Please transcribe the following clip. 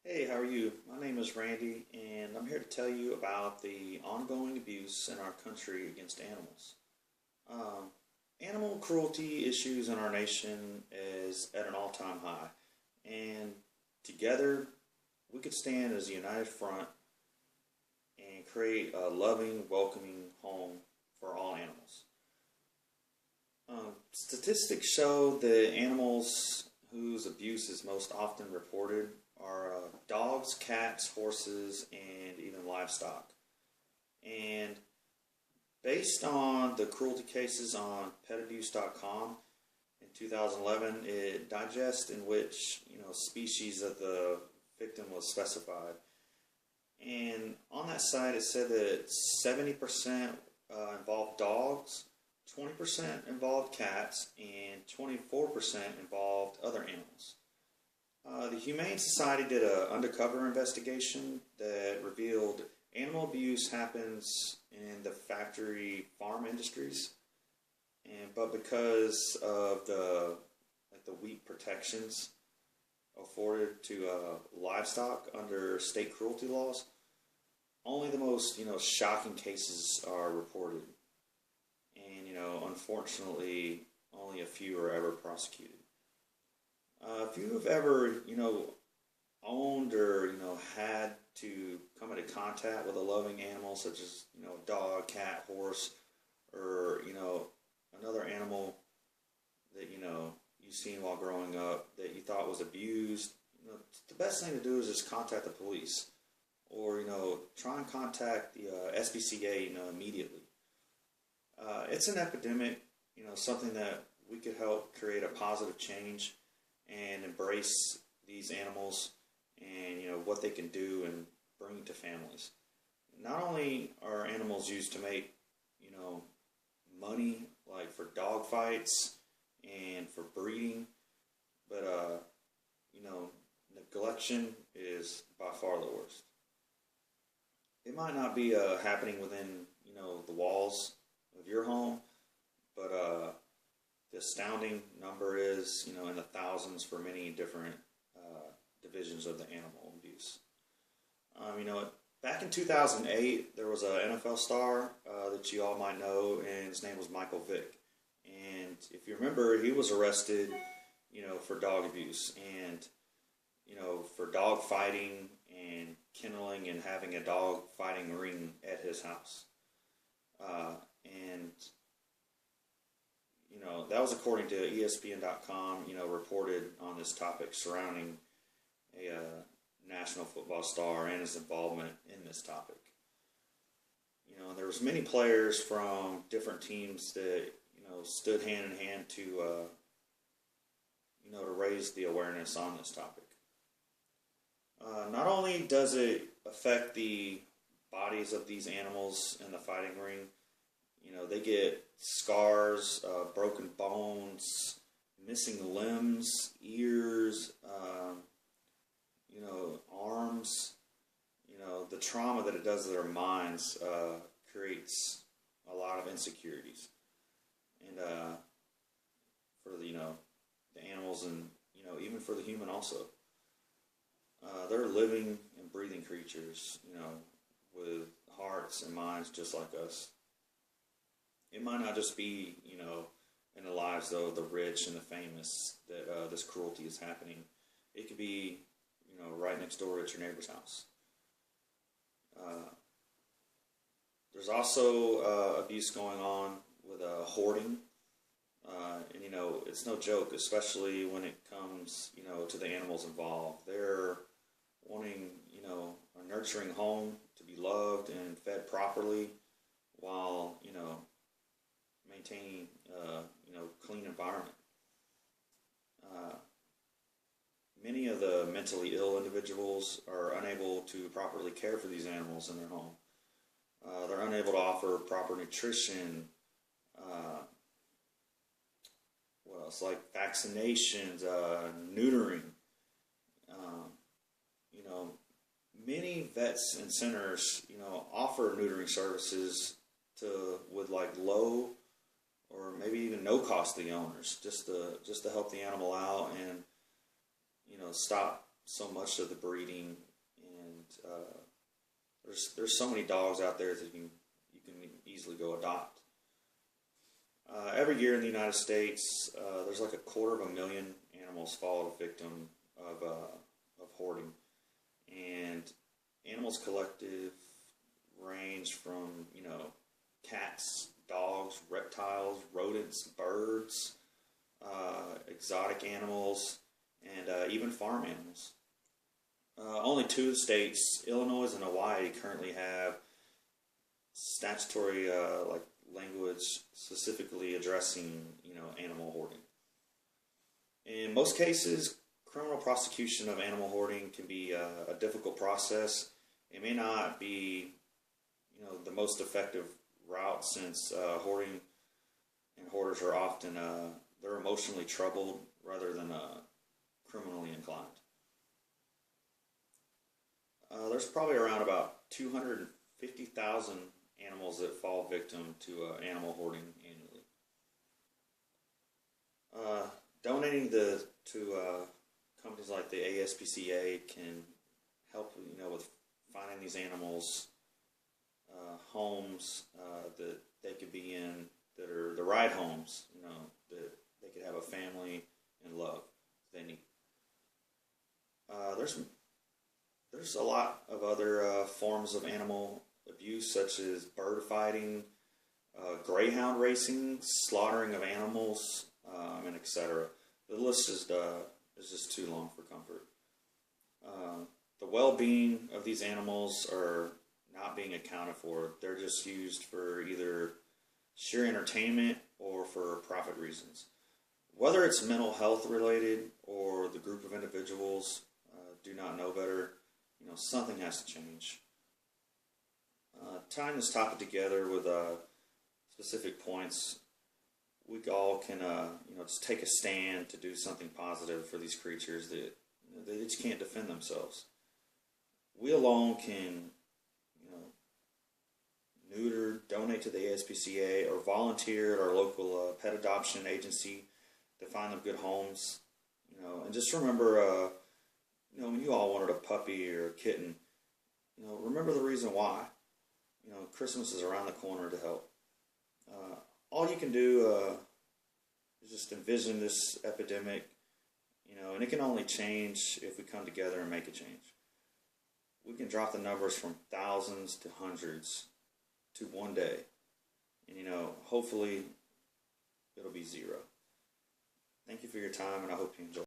Hey, how are you? My name is Randy, and I'm here to tell you about the ongoing abuse in our country against animals. Um, Animal cruelty issues in our nation is at an all-time high, and together we could stand as a united front and create a loving, welcoming home for all animals. Statistics show that animals whose abuse is most often reported are dogs, cats, horses, and even livestock. And based on the cruelty cases on petabuse.com in 2011, it digests in which species of the victim was specified. And on that site, it said that 70% involved dogs, 20% involved cats, and 24% involved other animals. The Humane Society did an undercover investigation that revealed animal abuse happens in the factory farm industries, but because of the weak protections afforded to livestock under state cruelty laws, only the most shocking cases are reported, and unfortunately, only a few are ever prosecuted. If you have ever, owned or, had to come into contact with a loving animal such as, a dog, cat, horse, or, another animal that, you've seen while growing up that you thought was abused, the best thing to do is just contact the police or, try and contact the SPCA, immediately. It's an epidemic, something that we could help create a positive change and embrace these animals and what they can do and bring to families. Not only are animals used to make money, like for dog fights and for breeding, but neglection is by far the worst. It might not be happening within the walls of your home, but the astounding number is, in the thousands for many different divisions of the animal abuse. Back in 2008, there was an NFL star that you all might know, and his name was Michael Vick. And if you remember, he was arrested, for dog abuse and, for dog fighting and kenneling and having a dog fighting ring at his house. And that was according to ESPN.com, reported on this topic surrounding a national football star and his involvement in this topic. There was many players from different teams that, stood hand in hand to raise the awareness on this topic. Not only does it affect the bodies of these animals in the fighting ring, they get scars, broken bones, missing limbs, ears, arms. The trauma that it does to their minds creates a lot of insecurities. And for the animals and, even for the human also. They're living and breathing creatures, with hearts and minds just like us. It might not just be, in the lives of the rich and the famous that this cruelty is happening. It could be, right next door at your neighbor's house. There's also abuse going on with hoarding. And, it's no joke, especially when it comes, to the animals involved. They're wanting, a nurturing home to be loved and fed properly while, maintaining, clean environment. Many of the mentally ill individuals are unable to properly care for these animals in their home. They're unable to offer proper nutrition, what else, like vaccinations, neutering. Many vets and centers, offer neutering services with like low or maybe even no cost to the owners, just to help the animal out and stop so much of the breeding, and there's so many dogs out there that you can easily go adopt. Every year in the United States, there's like 250,000 animals fall victim of hoarding, and animals collective range from cats, dogs, reptiles, rodents, birds, exotic animals, and even farm animals. Only two states, Illinois and Hawaii, currently have statutory language specifically addressing animal hoarding. In most cases, criminal prosecution of animal hoarding can be a difficult process. It may not be the most effective route, since hoarding and hoarders are often they're emotionally troubled rather than criminally inclined. There's probably around about 250,000 animals that fall victim to animal hoarding annually. Donating to companies like the ASPCA can help with finding these animals homes that they could be in, that are the right homes, that they could have a family and love they need. There's a lot of other forms of animal abuse, such as bird fighting, greyhound racing, slaughtering of animals, and etc. The list is just too long for comfort. The well-being of these animals are not being accounted for. They're just used for either sheer entertainment or for profit reasons. Whether it's mental health related or the group of individuals do not know better, something has to change. Tying this topic together with specific points, we all can just take a stand to do something positive for these creatures that they just can't defend themselves. We alone can neuter, donate to the ASPCA, or volunteer at our local pet adoption agency to find them good homes. And just remember, when you all wanted a puppy or a kitten, remember the reason why. Christmas is around the corner to help. All you can do is just envision this epidemic, and it can only change if we come together and make a change. We can drop the numbers from thousands to hundreds to one day, and hopefully it'll be zero. Thank you for your time, and I hope you enjoy.